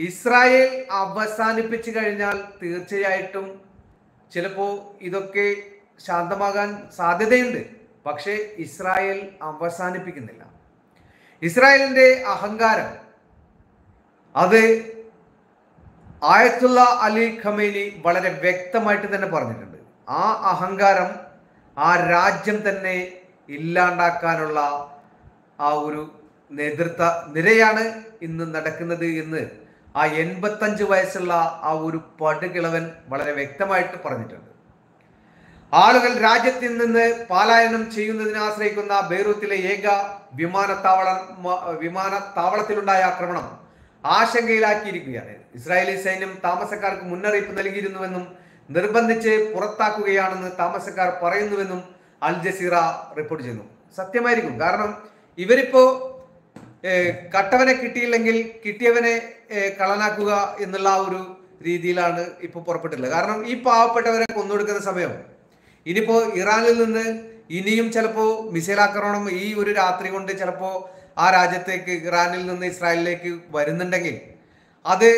Israel അവസാനിപ്പിച്ചു കഴിഞ്ഞാൽ തീർച്ചയായിട്ടും ചിലപ്പോൾ ഇതൊക്കെ ശാന്തമാകാൻ സാധ്യതയുണ്ട്. പക്ഷേ ഇസ്രായേൽ അവസാനിപ്പിക്കുന്നില്ല. ഇസ്രായേലിന്റെ അഹങ്കാരം അത് ആയത്തുള്ള അലി ഖമേനി വളരെ വ്യക്തമായിട്ട് തന്നെ പറഞ്ഞിട്ടുണ്ട്. ആ അഹങ്കാരം ആ രാജ്യം തന്നെ ഇല്ലാണ്ടാക്കാനുള്ള ആ ഒരു നേതൃത്വ നിരയാണ് ഇന്ന് നടക്കുന്നത് എന്ന് ആ 85 വയസ്സുള്ള ആ ഒരു പടുകിളവൻ വളരെ വ്യക്തമായിട്ട് പറഞ്ഞിട്ടുണ്ട്. ആളുകൾ നിന്ന് പലായനം ചെയ്യുന്നതിനെ ആശ്രയിക്കുന്ന ബെയ്റൂത്തിലെ ഏക വിമാനത്താവളത്തിലുണ്ടായ ആക്രമണം ആശങ്കയിലാക്കിയിരിക്കുകയാണ്. ഇസ്രായേലി സൈന്യം താമസക്കാർക്ക് മുന്നറിയിപ്പ് നൽകിയിരുന്നുവെന്നും നിർബന്ധിച്ച് പുറത്താക്കുകയാണെന്ന് താമസക്കാർ പറയുന്നുവെന്നും അൽ ജസീറ റിപ്പോർട്ട് ചെയ്യുന്നു. സത്യമായിരിക്കും. കാരണം ഇവരിപ്പോ കട്ടവനെ കിട്ടിയില്ലെങ്കിൽ കിട്ടിയവനെ കളനാക്കുക എന്നുള്ള ആ ഒരു രീതിയിലാണ് ഇപ്പോൾ പുറപ്പെട്ടിട്ടുള്ളത്. കാരണം ഈ പാവപ്പെട്ടവരെ കൊന്നൊടുക്കുന്ന സമയം ഇനിയിപ്പോ ഇറാനിൽ നിന്ന് ഇനിയും ചിലപ്പോൾ മിസൈൽ ആക്രമണം ഈ ഒരു രാത്രി കൊണ്ട് ചിലപ്പോൾ ആ രാജ്യത്തേക്ക് ഇറാനിൽ നിന്ന് ഇസ്രായേലിലേക്ക് വരുന്നുണ്ടെങ്കിൽ അത്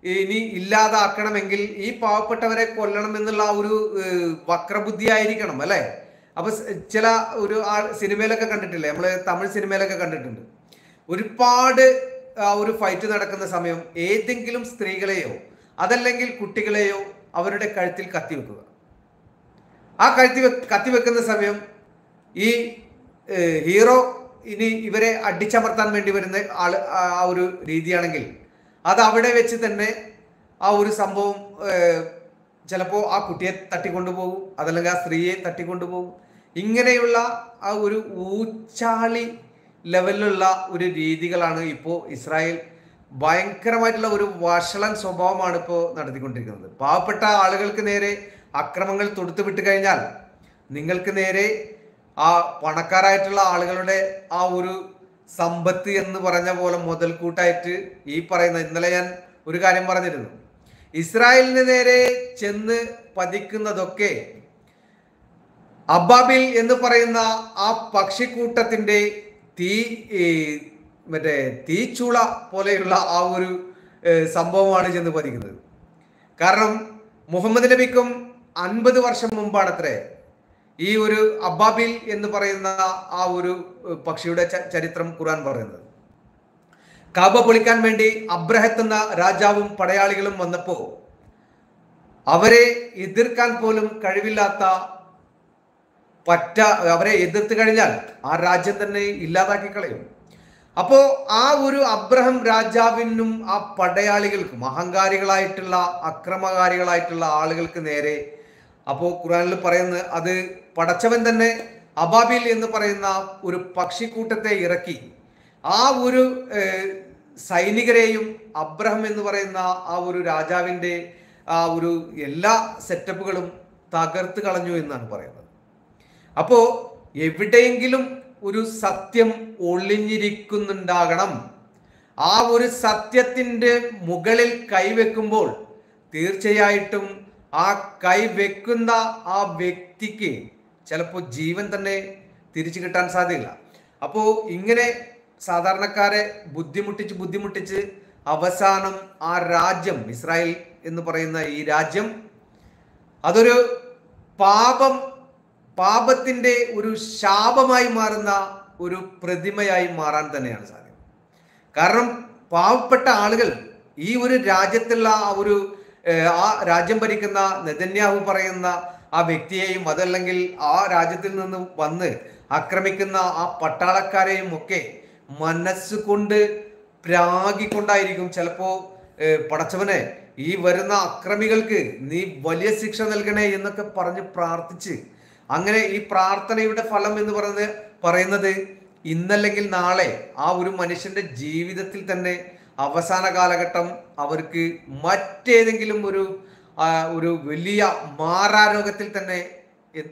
ഇനി ഇല്ലാതാക്കണമെങ്കിൽ ഈ പാവപ്പെട്ടവരെ കൊല്ലണം എന്നുള്ള ഒരു വക്രബുദ്ധി ആയിരിക്കണം അല്ലെ. അപ്പൊ ചില ഒരു സിനിമയിലൊക്കെ കണ്ടിട്ടില്ലേ, നമ്മള് തമിഴ് സിനിമയിലൊക്കെ കണ്ടിട്ടുണ്ട്. ഒരുപാട് ഒരു ഫൈറ്റ് നടക്കുന്ന സമയം ഏതെങ്കിലും സ്ത്രീകളെയോ അതല്ലെങ്കിൽ കുട്ടികളെയോ അവരുടെ കഴുത്തിൽ കത്തിവെക്കുക. ആ കത്തിവെക്കുന്ന സമയം ഈ ഹീറോ ഇനി ഇവരെ അടിച്ചമർത്താൻ വേണ്ടി വരുന്ന ആ ഒരു രീതിയാണെങ്കിൽ അത് അവിടെ വെച്ച് തന്നെ ആ ഒരു സംഭവം ചിലപ്പോൾ ആ കുട്ടിയെ തട്ടിക്കൊണ്ടുപോകും, അതല്ലെങ്കിൽ ആ സ്ത്രീയെ തട്ടിക്കൊണ്ടുപോകും. ഇങ്ങനെയുള്ള ആ ഒരു ഊച്ചാളി ലെവലിലുള്ള ഒരു രീതികളാണ് ഇപ്പോൾ ഇസ്രായേൽ ഭയങ്കരമായിട്ടുള്ള ഒരു വഷളൻ സ്വഭാവമാണ് ഇപ്പോൾ നടത്തിക്കൊണ്ടിരിക്കുന്നത്. പാവപ്പെട്ട ആളുകൾക്ക് നേരെ അക്രമങ്ങൾ തൊടുത്തുവിട്ട് കഴിഞ്ഞാൽ നിങ്ങൾക്ക് നേരെ ആ പണക്കാരായിട്ടുള്ള ആളുകളുടെ ആ ഒരു സമ്പത്ത് എന്ന് പറഞ്ഞ പോലെ മുതൽക്കൂട്ടായിട്ട് ഈ പറയുന്ന, ഇന്നലെ ഞാൻ ഒരു കാര്യം പറഞ്ഞിരുന്നു, ഇസ്രായേലിന് നേരെ ചെന്ന് പതിക്കുന്നതൊക്കെ അബാബിൽ എന്ന് പറയുന്ന ആ പക്ഷിക്കൂട്ടത്തിന്റെ തീച്ചൂള പോലെയുള്ള ആ ഒരു സംഭവമാണ് ചെന്ന് പതിക്കുന്നത്. കാരണം മുഹമ്മദ് നബിക്കും 50 വർഷം മുമ്പാണത്രേ ഈ ഒരു അബാബിൽ എന്ന് പറയുന്ന ആ ഒരു പക്ഷിയുടെ ചരിത്രം ഖുർആൻ പറയുന്നത്. കാബ പൊളിക്കാൻ വേണ്ടി അബ്രഹത്ത് എന്ന രാജാവും പടയാളികളും വന്നപ്പോ അവരെ എതിർക്കാൻ പോലും കഴിവില്ലാത്ത അവരെ എതിർത്ത് കഴിഞ്ഞാൽ ആ രാജ്യം തന്നെ ഇല്ലാതാക്കി കളയും. അപ്പോ ആ ഒരു അബ്രഹാം രാജാവിനും ആ പടയാളികൾക്കും അഹങ്കാരികളായിട്ടുള്ള അക്രമകാരികളായിട്ടുള്ള ആളുകൾക്ക് നേരെ അപ്പോ ഖുർആനിൽ പറയുന്നത് അത് പടച്ചവൻ തന്നെ അബാബിൽ എന്ന് പറയുന്ന ഒരു പക്ഷിക്കൂട്ടത്തെ ഇറക്കി ആ ഒരു സൈനികരെയും അബ്രഹാം എന്ന് പറയുന്ന ആ ഒരു രാജാവിൻ്റെ ആ ഒരു എല്ലാ സെറ്റപ്പുകളും തകർത്ത് കളഞ്ഞു എന്നാണ് പറയുന്നത്. അപ്പോ എവിടെയെങ്കിലും ഒരു സത്യം ഒളിഞ്ഞിരിക്കുന്നുണ്ടാകണം. ആ ഒരു സത്യത്തിൻ്റെ മുകളിൽ കൈവെക്കുമ്പോൾ തീർച്ചയായിട്ടും ആ കൈവെക്കുന്ന ആ വ്യക്തിക്ക് ചിലപ്പോൾ ജീവൻ തന്നെ തിരിച്ചു കിട്ടാൻ സാധ്യതയില്ല. അപ്പോൾ ഇങ്ങനെ സാധാരണക്കാരെ ബുദ്ധിമുട്ടിച്ച് അവസാനം ആ രാജ്യം, ഇസ്രായേൽ എന്ന് പറയുന്ന ഈ രാജ്യം, അതൊരു പാപത്തിന്റെ ഒരു ശാപമായി മാറുന്ന ഒരു പ്രതിമയായി മാറാൻ തന്നെയാണ് സാധ്യത. കാരണം പാവപ്പെട്ട ആളുകൾ ഈ ഒരു രാജ്യത്തുള്ള ആ രാജ്യം ഭരിക്കുന്ന നെതന്യാഹു പറയുന്ന ആ വ്യക്തിയെയും അതല്ലെങ്കിൽ ആ രാജ്യത്തിൽ നിന്ന് വന്ന് ആക്രമിക്കുന്ന ആ പട്ടാളക്കാരെയും ഒക്കെ മനസ്സുകൊണ്ട് പ്രാഗിക്കൊണ്ടായിരിക്കും ചിലപ്പോ പടച്ചവനെ ഈ വരുന്ന അക്രമികൾക്ക് നീ വലിയ ശിക്ഷ നൽകണേ എന്നൊക്കെ പറഞ്ഞ് പ്രാർത്ഥിച്ച്, അങ്ങനെ ഈ പ്രാർത്ഥനയുടെ ഫലം എന്ന് പറയുന്നത് ഇന്നല്ലെങ്കിൽ നാളെ ആ ഒരു മനുഷ്യന്റെ ജീവിതത്തിൽ തന്നെ അവസാന കാലഘട്ടം അവർക്ക് മറ്റേതെങ്കിലും ഒരു വലിയ മാറാരോഗത്തിൽ തന്നെ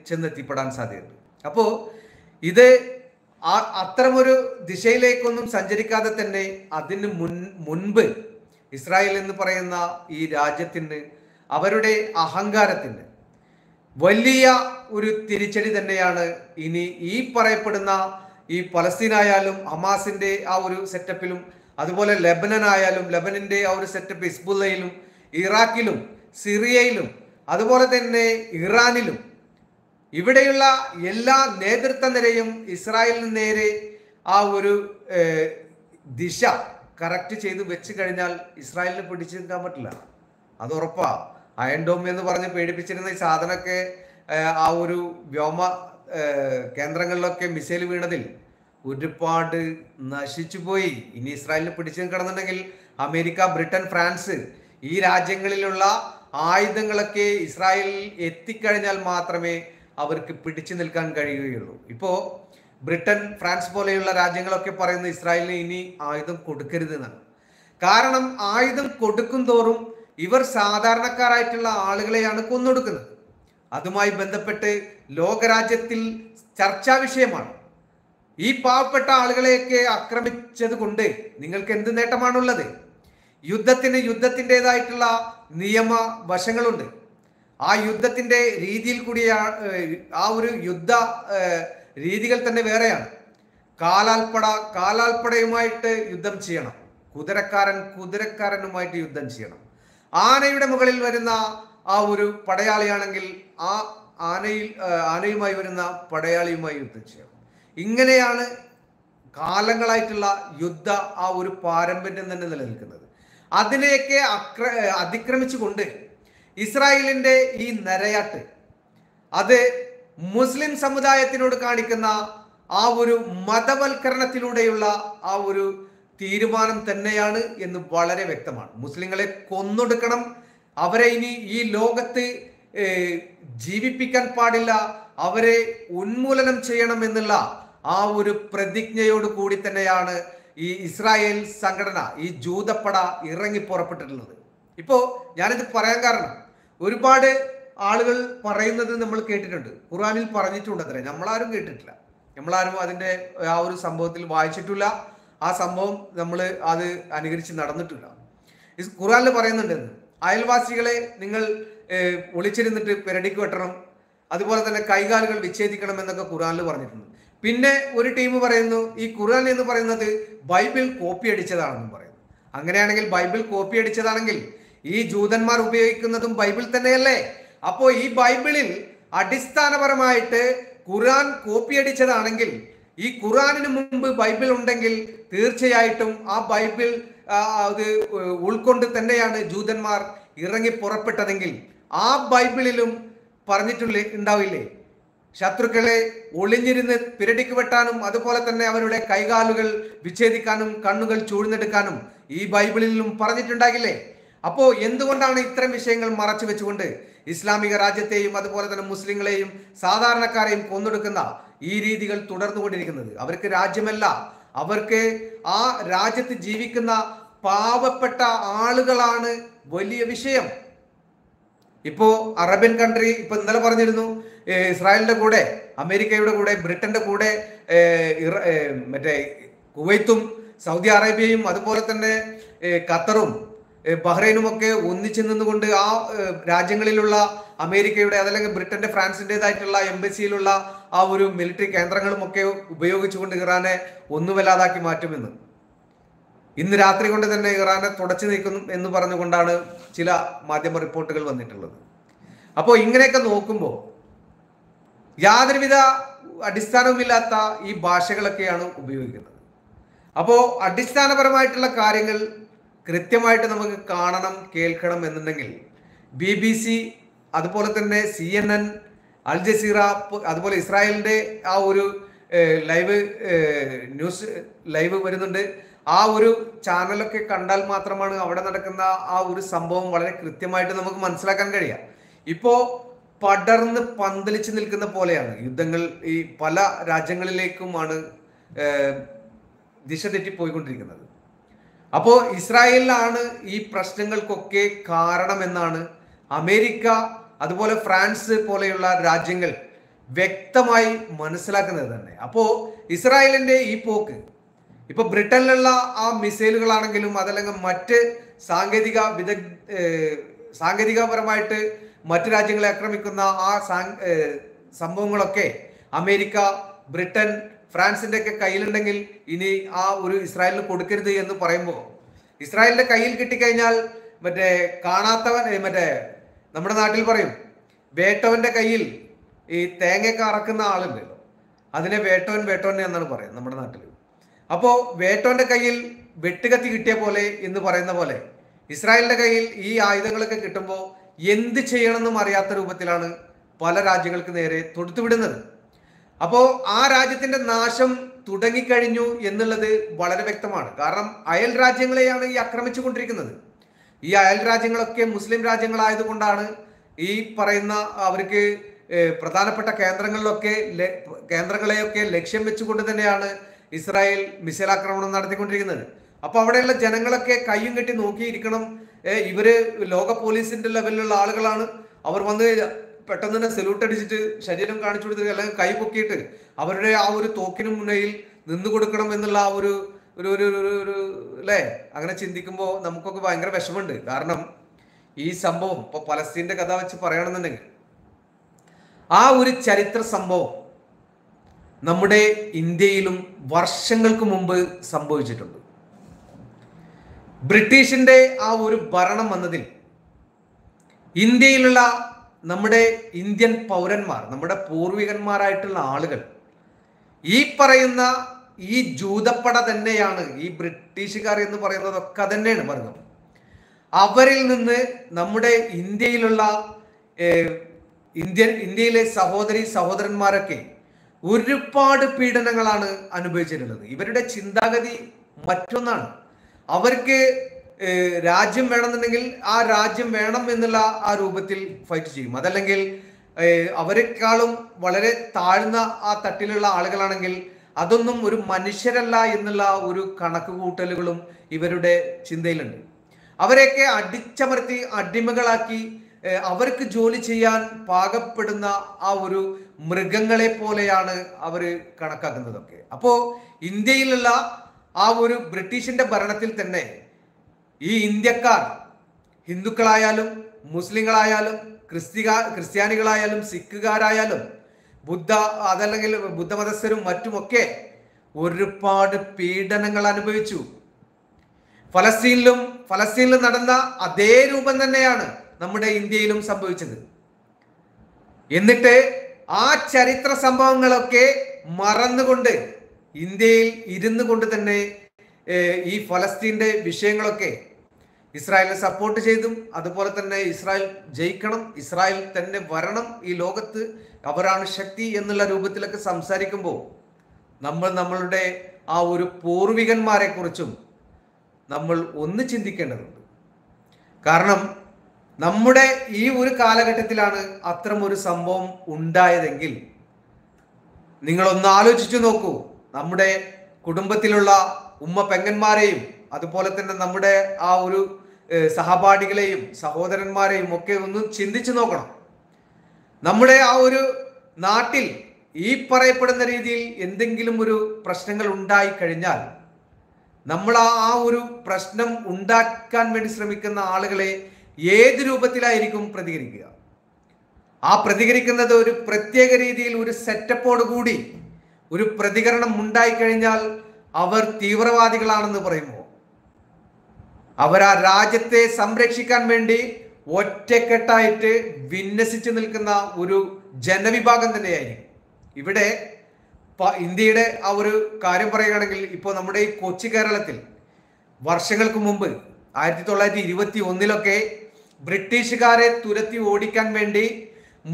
ചെന്നെത്തിപ്പെടാൻ സാധ്യതയുണ്ട്. അപ്പോൾ ഇത് അത്തരമൊരു ദിശയിലേക്കൊന്നും സഞ്ചരിക്കാതെ തന്നെ അതിന് മുൻപ് ഇസ്രായേൽ എന്ന് പറയുന്ന ഈ രാജ്യത്തിന് അവരുടെ അഹങ്കാരത്തിന് വലിയ ഒരു തിരിച്ചടി തന്നെയാണ് ഇനി ഈ പറയപ്പെടുന്ന ഈ പലസ്തീനായാലും ഹമാസിന്റെ ആ ഒരു സെറ്റപ്പിലും അതുപോലെ ലെബനൻ ആയാലും ലെബനന്റെ ആ ഒരു സെറ്റപ്പ് ഹിസ്ബുള്ളയിലും ഇറാഖിലും സിറിയയിലും അതുപോലെ തന്നെ ഇറാനിലും ഇവിടെയുള്ള എല്ലാ നേതൃത്വ നിരയും ഇസ്രായേലിന് നേരെ ആ ഒരു ദിശ കറക്റ്റ് ചെയ്ത് വെച്ച് കഴിഞ്ഞാൽ ഇസ്രായേലിന് പിടിച്ചു നിൽക്കാൻ പറ്റില്ല. അത് ഉറപ്പാ. അയൺ ഡോം എന്ന് പറഞ്ഞ് പേടിപ്പിച്ചിരുന്ന ഈ സാധനമൊക്കെ ആ ഒരു വ്യോമ കേന്ദ്രങ്ങളിലൊക്കെ മിസൈൽ വീണതിൽ ഒരുപാട് നശിച്ചു പോയി. ഇനി ഇസ്രായേലിന് പിടിച്ചു നിൽക്കണമെന്നുണ്ടെങ്കിൽ അമേരിക്ക, ബ്രിട്ടൻ, ഫ്രാൻസ് ഈ രാജ്യങ്ങളിലുള്ള ആയുധങ്ങളൊക്കെ ഇസ്രായേലിൽ എത്തിക്കഴിഞ്ഞാൽ മാത്രമേ അവർക്ക് പിടിച്ചു നിൽക്കാൻ കഴിയുകയുള്ളൂ. ഇപ്പോൾ ബ്രിട്ടൻ, ഫ്രാൻസ് പോലെയുള്ള രാജ്യങ്ങളൊക്കെ പറയുന്നത് ഇസ്രായേലിന് ഇനി ആയുധം കൊടുക്കരുത് എന്നാണ്. കാരണം ആയുധം കൊടുക്കും തോറും ഇവർ സാധാരണക്കാരായിട്ടുള്ള ആളുകളെയാണ് കൊന്നൊടുക്കുന്നത്. അതുമായി ബന്ധപ്പെട്ട് ലോകരാജ്യത്തിൽ ചർച്ചാ വിഷയമാണ്. ഈ പാവപ്പെട്ട ആളുകളെയൊക്കെ ആക്രമിച്ചത് കൊണ്ട് നിങ്ങൾക്ക് എന്ത് നേട്ടമാണുള്ളത്? യുദ്ധത്തിൻ്റെതായിട്ടുള്ള നിയമ വശങ്ങളുണ്ട്. ആ യുദ്ധത്തിന്റെ രീതിയിൽ കൂടി ആ ഒരു യുദ്ധ രീതികൾ തന്നെ വേറെയാണ്. കാലാൽപ്പടയുമായിട്ട് യുദ്ധം ചെയ്യണം, കുതിരക്കാരനുമായിട്ട് യുദ്ധം ചെയ്യണം. ആനയുടെ മുകളിൽ വരുന്ന ആ ഒരു പടയാളിയാണെങ്കിൽ ആ ആനയുമായി വരുന്ന പടയാളിയുമായി യുദ്ധം ചെയ്യണം. ഇങ്ങനെയാണ് കാലങ്ങളായിട്ടുള്ള യുദ്ധ ആ ഒരു പാരമ്പര്യം തന്നെ നിലനിൽക്കുന്നത്. അതിനെയൊക്കെ അതിക്രമിച്ചുകൊണ്ട് ഇസ്രായേലിന്റെ ഈ നരയാട്ട് അത് മുസ്ലിം സമുദായത്തിനോട് കാണിക്കുന്ന ആ ഒരു മതവൽക്കരണത്തിലൂടെയുള്ള ആ ഒരു തീരുമാനം തന്നെയാണ് എന്ന് വളരെ വ്യക്തമാണ്. മുസ്ലിങ്ങളെ കൊന്നൊടുക്കണം, അവരെ ഇനി ഈ ലോകത്ത് ജീവിപ്പിക്കാൻ പാടില്ല, അവരെ ഉന്മൂലനം ചെയ്യണം എന്നുള്ള ആ ഒരു പ്രതിജ്ഞയോട് കൂടി തന്നെയാണ് ഈ ഇസ്രായേൽ സംഘടന, ഈ ജൂതപ്പട ഇറങ്ങി പുറപ്പെട്ടിട്ടുള്ളത്. ഇപ്പോ ഞാനിത് പറയാൻ കാരണം ഒരുപാട് ആളുകൾ പറയുന്നത് നമ്മൾ കേട്ടിട്ടുണ്ട്, ഖുർആനിൽ പറഞ്ഞിട്ടുണ്ട് അത്രേ. നമ്മളാരും കേട്ടിട്ടില്ല, നമ്മളാരും അതിന്റെ ആ ഒരു സംഭവത്തിൽ വായിച്ചിട്ടില്ല, ആ സംഭവം നമ്മൾ അത് അനുകരിച്ച് നടന്നിട്ടില്ല. ഖുർആനിൽ പറയുന്നുണ്ട്, അയൽവാസികളെ നിങ്ങൾ ഒളിച്ചിരുന്നിട്ട് പെരടിക്ക് വെട്ടണം, അതുപോലെ തന്നെ കൈകാലുകൾ വിച്ഛേദിക്കണം എന്നൊക്കെ ഖുർആനിൽ പറഞ്ഞിട്ടുണ്ട്. പിന്നെ ഒരു ടീം പറയുന്നു ഈ ഖുർആൻ എന്ന് പറയുന്നത് ബൈബിൾ കോപ്പി അടിച്ചതാണെന്നും പറയുന്നു. അങ്ങനെയാണെങ്കിൽ ബൈബിൾ കോപ്പി അടിച്ചതാണെങ്കിൽ ഈ ജൂതന്മാർ ഉപയോഗിക്കുന്നതും ബൈബിൾ തന്നെയല്ലേ? അപ്പോ ഈ ബൈബിളിൽ അടിസ്ഥാനപരമായിട്ട് ഖുർആൻ കോപ്പി അടിച്ചതാണെങ്കിൽ ഈ ഖുർആനിന് മുമ്പ് ബൈബിൾ ഉണ്ടെങ്കിൽ തീർച്ചയായിട്ടും ആ ബൈബിൾ അത് ഉൾക്കൊണ്ട് തന്നെയാണ് ജൂതന്മാർ ഇറങ്ങി പുറപ്പെട്ടതെങ്കിൽ ആ ബൈബിളിലും ഉണ്ടാവില്ലേ ശത്രുക്കളെ ഒളിഞ്ഞിരുന്ന് പിരടിക്ക് വെട്ടാനും അതുപോലെ തന്നെ അവരുടെ കൈകാലുകൾ വിച്ഛേദിക്കാനും കണ്ണുകൾ ചൂഴ്ന്നെടുക്കാനും ഈ ബൈബിളിലും പറഞ്ഞിട്ടുണ്ടാകില്ലേ? അപ്പോ എന്തുകൊണ്ടാണ് ഇത്തരം വിഷയങ്ങൾ മറച്ചു വെച്ചുകൊണ്ട് ഇസ്ലാമിക രാജ്യത്തെയും അതുപോലെ തന്നെ മുസ്ലിങ്ങളെയും സാധാരണക്കാരെയും കൊന്നൊടുക്കുന്ന ഈ രീതികൾ തുടർന്നുകൊണ്ടിരിക്കുന്നത്? അവർക്ക് രാജ്യമല്ല, അവർക്ക് ആ രാജ്യത്ത് ജീവിക്കുന്ന പാവപ്പെട്ട ആളുകളാണ് വലിയ വിഷയം. ഇപ്പോ അറേബ്യൻ കൺട്രി ഇപ്പൊ ഇന്നലെ പറഞ്ഞിരുന്നു, ഇസ്രായേലിന്റെ കൂടെ, അമേരിക്കയുടെ കൂടെ, ബ്രിട്ടന്റെ കൂടെ മറ്റേ കുവൈത്തും സൗദി അറേബ്യയും അതുപോലെ തന്നെ ഖത്തറും ബഹ്റൈനും ഒക്കെ ഒന്നിച്ചു നിന്നുകൊണ്ട് ആ രാജ്യങ്ങളിലുള്ള അമേരിക്കയുടെ അതല്ലെങ്കിൽ ബ്രിട്ടന്റെ ഫ്രാൻസിൻ്റെതായിട്ടുള്ള എംബസിയിലുള്ള ആ ഒരു മിലിറ്ററി കേന്ദ്രങ്ങളും ഒക്കെ ഉപയോഗിച്ചുകൊണ്ട് ഇറാനെ ഒന്നുമല്ലാതാക്കി മാറ്റുമെന്ന് ഇന്ന് രാത്രി കൊണ്ട് തന്നെ ഇറാനെ തുടച്ചു നീക്കുന്നു എന്ന് പറഞ്ഞുകൊണ്ടാണ് ചില മാധ്യമ റിപ്പോർട്ടുകൾ വന്നിട്ടുള്ളത്. അപ്പോൾ ഇങ്ങനെയൊക്കെ നോക്കുമ്പോൾ യാതൊരുവിധ അടിസ്ഥാനവുമില്ലാത്ത ഈ ഭാഷകളൊക്കെയാണ് ഉപയോഗിക്കുന്നത്. അപ്പോൾ അടിസ്ഥാനപരമായിട്ടുള്ള കാര്യങ്ങൾ കൃത്യമായിട്ട് നമുക്ക് കാണണം, കേൾക്കണം എന്നുണ്ടെങ്കിൽ BBC അതുപോലെ തന്നെ CNN, അൽ ജസീറ, അതുപോലെ ഇസ്രായേലിന്റെ ആ ഒരു ന്യൂസ് ലൈവ് വരുന്നുണ്ട്. ആ ഒരു ചാനലൊക്കെ കണ്ടാൽ മാത്രമാണ് അവിടെ നടക്കുന്ന ആ ഒരു സംഭവം വളരെ കൃത്യമായിട്ട് നമുക്ക് മനസ്സിലാക്കാൻ കഴിയുക. ഇപ്പോ പടർന്ന് പന്തലിച്ച് നിൽക്കുന്ന പോലെയാണ് യുദ്ധങ്ങൾ. ഈ പല രാജ്യങ്ങളിലേക്കുമാണ് ദിശ തെറ്റിപ്പോയിക്കൊണ്ടിരിക്കുന്നത്. അപ്പോൾ ഇസ്രായേലിലാണ് ഈ പ്രശ്നങ്ങൾക്കൊക്കെ കാരണമെന്നാണ് അമേരിക്ക അതുപോലെ ഫ്രാൻസ് പോലെയുള്ള രാജ്യങ്ങൾ വ്യക്തമായി മനസ്സിലാക്കുന്നത് തന്നെ. അപ്പോൾ ഇസ്രായേലിന്റെ ഈ പോക്ക് ഇപ്പൊ ബ്രിട്ടനിലുള്ള ആ മിസൈലുകളാണെങ്കിലും അതല്ലെങ്കിൽ മറ്റ് സാങ്കേതികപരമായിട്ട് മറ്റു രാജ്യങ്ങളെ ആക്രമിക്കുന്ന ആ സംഭവങ്ങളൊക്കെ അമേരിക്ക, ബ്രിട്ടൻ, ഫ്രാൻസിന്റെ ഒക്കെ കയ്യിലുണ്ടെങ്കിൽ ഇനി ആ ഒരു ഇസ്രായേലിന് കൊടുക്കരുത് എന്ന് പറയുമ്പോൾ, ഇസ്രായേലിന്റെ കയ്യിൽ കിട്ടിക്കഴിഞ്ഞാൽ മറ്റേ കാണാത്തവൻ, മറ്റേ നമ്മുടെ നാട്ടിൽ പറയും വേട്ടവന്റെ കയ്യിൽ ഈ തേങ്ങയൊക്കെ അറക്കുന്ന ആളുണ്ടല്ലോ, അതിനെ വേട്ടവൻ എന്നാണ് പറയുന്നത് നമ്മുടെ നാട്ടിൽ. അപ്പോൾ വേട്ടവന്റെ കയ്യിൽ വെട്ടുകത്തി കിട്ടിയ പോലെ എന്ന് പറയുന്ന പോലെ ഇസ്രായേലിന്റെ കയ്യിൽ ഈ ആയുധങ്ങളൊക്കെ കിട്ടുമ്പോൾ എന്ത് ചെയ്യണമെന്നും അറിയാത്ത രൂപത്തിലാണ് പല രാജ്യങ്ങൾക്ക് നേരെ തൊടുത്തുവിടുന്നത്. അപ്പോൾ ആ രാജ്യത്തിന്റെ നാശം തുടങ്ങിക്കഴിഞ്ഞു എന്നുള്ളത് വളരെ വ്യക്തമാണ്. കാരണം അയൽ രാജ്യങ്ങളെയാണ് ഈ ആക്രമിച്ചു കൊണ്ടിരിക്കുന്നത്. ഈ അയൽ രാജ്യങ്ങളൊക്കെ മുസ്ലിം രാജ്യങ്ങളായതുകൊണ്ടാണ് ഈ പറയുന്ന അവർക്ക് പ്രധാനപ്പെട്ട കേന്ദ്രങ്ങളെയൊക്കെ ലക്ഷ്യം വെച്ചുകൊണ്ട് തന്നെയാണ് ഇസ്രായേൽ മിസൈൽ ആക്രമണം നടത്തിക്കൊണ്ടിരിക്കുന്നത്. അപ്പൊ അവിടെയുള്ള ജനങ്ങളൊക്കെ കയ്യും കെട്ടി നോക്കിയിരിക്കണം. ഇവര് ലോക പോലീസിന്റെ ലെവലിലുള്ള ആളുകളാണ്. അവർ വന്ന് പെട്ടെന്ന് തന്നെ സല്യൂട്ട് അടിച്ചിട്ട് ശരീരം കാണിച്ചു കൊടുത്ത് അല്ലെങ്കിൽ കൈ പൊക്കിയിട്ട് അവരുടെ ആ ഒരു തോക്കിന് മുന്നിൽ നിന്നു കൊടുക്കണം എന്നുള്ള ആ ഒരു അല്ലേ, അങ്ങനെ ചിന്തിക്കുമ്പോൾ നമുക്കൊക്കെ ഭയങ്കര വിഷമമുണ്ട്. കാരണം ഈ സംഭവം ഇപ്പൊ പലസ്തീന്റെ കഥ വെച്ച് പറയണമെന്നുണ്ടെങ്കിൽ ആ ഒരു ചരിത്ര സംഭവം നമ്മുടെ ഇന്ത്യയിലും വർഷങ്ങൾക്ക് മുമ്പ് സംഭവിച്ചിട്ടുണ്ട്. ബ്രിട്ടീഷിന്റെ ആ ഒരു ഭരണം വന്നതിൽ ഇന്ത്യയിലുള്ള നമ്മുടെ ഇന്ത്യൻ പൗരന്മാർ, നമ്മുടെ പൂർവികന്മാരായിട്ടുള്ള ആളുകൾ ഈ പറയുന്ന ഈ ജൂതപ്പട തന്നെയാണ്, ഈ ബ്രിട്ടീഷുകാർ എന്ന് പറയുന്നതൊക്കെ തന്നെയാണ് പറഞ്ഞത്. അവരിൽ നിന്ന് നമ്മുടെ ഇന്ത്യയിലുള്ള ഇന്ത്യയിലെ സഹോദരന്മാരൊക്കെ ഒരുപാട് പീഡനങ്ങളാണ് അനുഭവിച്ചിട്ടുള്ളത്. ഇവരുടെ ചിന്താഗതി മറ്റൊന്നാണ്. അവർക്ക് രാജ്യം വേണമെന്നുണ്ടെങ്കിൽ ആ രാജ്യം വേണം എന്നുള്ള ആ രൂപത്തിൽ ഫൈറ്റ് ചെയ്യും. അതല്ലെങ്കിൽ അവരെക്കാളും വളരെ താഴ്ന്ന ആ തട്ടിലുള്ള ആളുകളാണെങ്കിൽ അതൊന്നും ഒരു മനുഷ്യരല്ല എന്നുള്ള ഒരു കണക്ക് കൂട്ടലുകളും ഇവരുടെ ചിന്തയിലുണ്ട്. അവരെയൊക്കെ അടിച്ചമർത്തി അടിമകളാക്കി അവർക്ക് ജോലി ചെയ്യാൻ പാകപ്പെടുന്ന ആ ഒരു മൃഗങ്ങളെ പോലെയാണ് അവർ കണക്കാക്കുന്നതൊക്കെ. അപ്പോ ഇന്ത്യയിലുള്ള ആ ഒരു ബ്രിട്ടീഷിന്റെ ഭരണത്തിൽ തന്നെ ഈ ഇന്ത്യക്കാർ ഹിന്ദുക്കളായാലും മുസ്ലിങ്ങളായാലും ക്രിസ്ത്യാനികളായാലും സിഖുകാരായാലും അതല്ലെങ്കിൽ ബുദ്ധമതസ്ഥരും മറ്റുമൊക്കെ ഒരുപാട് പീഡനങ്ങൾ അനുഭവിച്ചു. ഫലസ്തീനിലും നടന്ന അതേ രൂപം തന്നെയാണ് നമ്മുടെ ഇന്ത്യയിലും സംഭവിച്ചത്. എന്നിട്ട് ആ ചരിത്ര സംഭവങ്ങളൊക്കെ മറന്നുകൊണ്ട് ഇന്ത്യയിൽ ഇരുന്നു കൊണ്ട് തന്നെ ഈ ഫലസ്തീന്റെ വിഷയങ്ങളൊക്കെ ഇസ്രായേലിനെ സപ്പോർട്ട് ചെയ്തും, അതുപോലെ തന്നെ ഇസ്രായേൽ ജയിക്കണം, ഇസ്രായേൽ തന്നെ വരണം ഈ ലോകത്ത്, അവരാണ് ശക്തി എന്നുള്ള രൂപത്തിലൊക്കെ സംസാരിക്കുമ്പോൾ നമ്മളുടെ ആ ഒരു പൂർവികന്മാരെ കുറിച്ചും നമ്മൾ ഒന്ന് ചിന്തിക്കേണ്ടതുണ്ട്. കാരണം നമ്മുടെ ഈ ഒരു കാലഘട്ടത്തിലാണ് അത്തരം ഒരു സംഭവം ഉണ്ടായതെങ്കിൽ നിങ്ങളൊന്ന് ആലോചിച്ചു നോക്കൂ. നമ്മുടെ കുടുംബത്തിലുള്ള ഉമ്മ പെങ്ങന്മാരെയും അതുപോലെ തന്നെ നമ്മുടെ ആ ഒരു സഹപാഠികളെയും സഹോദരന്മാരെയും ഒക്കെ ഒന്ന് ചിന്തിച്ചു നോക്കണം. നമ്മുടെ ആ ഒരു നാട്ടിൽ ഈ പറയപ്പെടുന്ന രീതിയിൽ എന്തെങ്കിലും ഒരു പ്രശ്നങ്ങൾ ഉണ്ടായി കഴിഞ്ഞാൽ നമ്മൾ ആ ഒരു പ്രശ്നം ഉണ്ടാക്കാൻ വേണ്ടി ശ്രമിക്കുന്ന ആളുകളെ ഏത് രൂപത്തിലായിരിക്കും പ്രതികരിക്കുക? ആ പ്രതികരിക്കുന്നത് ഒരു പ്രത്യേക രീതിയിൽ ഒരു സെറ്റപ്പോട് കൂടി ഒരു പ്രതികരണം ഉണ്ടായി കഴിഞ്ഞാൽ അവർ തീവ്രവാദികളാണെന്ന് പറയുമോ? അവർ ആ രാജ്യത്തെ സംരക്ഷിക്കാൻ വേണ്ടി ഒറ്റക്കെട്ടായിട്ട് വിന്യസിച്ചു നിൽക്കുന്ന ഒരു ജനവിഭാഗം തന്നെയായിരിക്കും. ഇവിടെ ഇന്ത്യയുടെ ആ ഒരു കാര്യം പറയുകയാണെങ്കിൽ ഇപ്പോൾ നമ്മുടെ ഈ കൊച്ചു കേരളത്തിൽ വർഷങ്ങൾക്ക് മുമ്പ് 1921 ബ്രിട്ടീഷുകാരെ തുരത്തി ഓടിക്കാൻ വേണ്ടി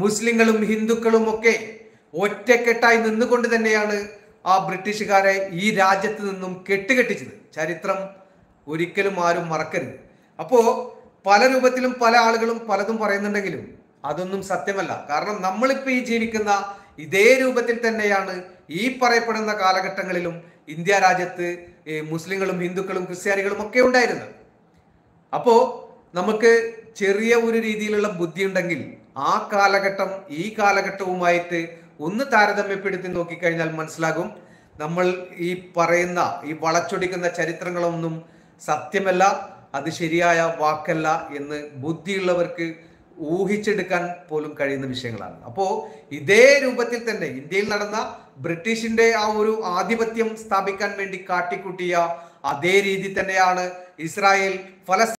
മുസ്ലിങ്ങളും ഹിന്ദുക്കളും ഒക്കെ ഒറ്റക്കെട്ടായി നിന്നുകൊണ്ട് തന്നെയാണ് ആ ബ്രിട്ടീഷുകാരെ ഈ രാജ്യത്ത് നിന്നും കെട്ടുകെട്ടിച്ചത്. ചരിത്രം ഒരിക്കലും ആരും മറക്കരുത്. അപ്പോ പല രൂപത്തിലും പല ആളുകളും പലതും പറയുന്നുണ്ടെങ്കിലും അതൊന്നും സത്യമല്ല. കാരണം നമ്മളിപ്പോൾ ഈ ജീവിക്കുന്ന ഇതേ രൂപത്തിൽ തന്നെയാണ് ഈ പറയപ്പെടുന്ന കാലഘട്ടങ്ങളിലും ഇന്ത്യ രാജ്യത്ത് മുസ്ലിങ്ങളും ഹിന്ദുക്കളും ക്രിസ്ത്യാനികളും ഒക്കെ ഉണ്ടായിരുന്നത്. അപ്പോ നമുക്ക് ചെറിയ ഒരു രീതിയിലുള്ള ബുദ്ധി ഉണ്ടെങ്കിൽ ആ കാലഘട്ടം ഈ കാലഘട്ടവുമായിട്ട് ഒന്ന് താരതമ്യപ്പെടുത്തി നോക്കിക്കഴിഞ്ഞാൽ മനസ്സിലാകും നമ്മൾ ഈ പറയുന്ന ഈ വളച്ചൊടിക്കുന്ന ചരിത്രങ്ങളൊന്നും സത്യമല്ല, അത് ശരിയായ വാക്കല്ല എന്ന് ബുദ്ധിയുള്ളവർക്ക് ഊഹിച്ചെടുക്കാൻ പോലും കഴിയുന്ന വിഷയങ്ങളാണ്. അപ്പോൾ ഇതേ രൂപത്തിൽ തന്നെ ഇന്ത്യയിൽ നടന്ന ബ്രിട്ടീഷിന്റെ ആ ഒരു ആധിപത്യം സ്ഥാപിക്കാൻ വേണ്ടി കാട്ടിക്കൂട്ടിയ അതേ രീതി തന്നെയാണ് ഇസ്രായേൽ ഫലസ്തീൻ